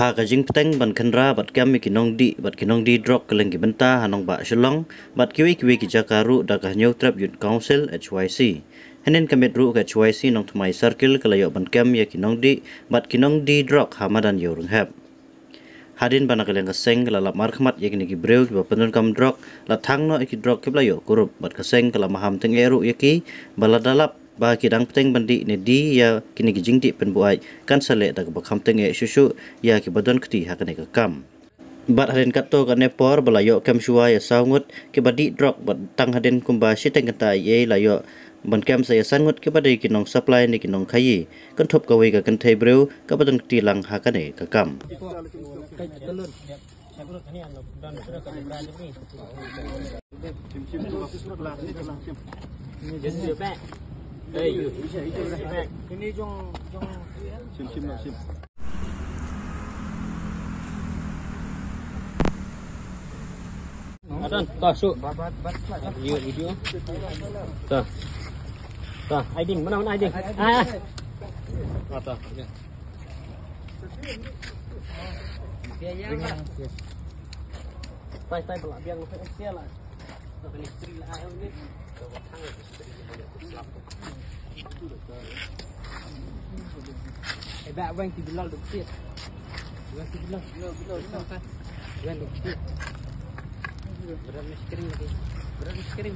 Ha kajing peteng ban kendra bat kami kinong di drop keleng benta hanong ba shalong bat kiwi ki jakaru dakah new trap youth council HYC henen kamet ru ke HYC nong thmai circle kalayo ban kam ya kinong di drop hamadan yorung hab hadin bana keleng kaseng lalap markhmat yakini ki breu ki penun kam drop la thangno ki drop kiblayo kurup bat kaseng kala maham teng eru yaki baladalap ba kidang peteng bandi ne di ya kini kijing di penbuai kan sale dak bakham teng susu ya ki badon kti hakane ka kam bat haden katto ka nepor balayo kam shua ya saungut ki badi drop bat tang haden kumba siteng kata ye layo ban kam saya sangut ki badai kinong supply ni kinong khayi kan thop ka we ka kan thai breu ka badon kti lang hakane ka kam đây ini jong sim Adan, tah su. Video. Tah. Tah, Aiding, mana Aiding? Ah. Tah. Tay belak biang official lah. Ini istri lah ini. Back when to the log of shit. When to the log, no. Berani screen lagi. Berani screen.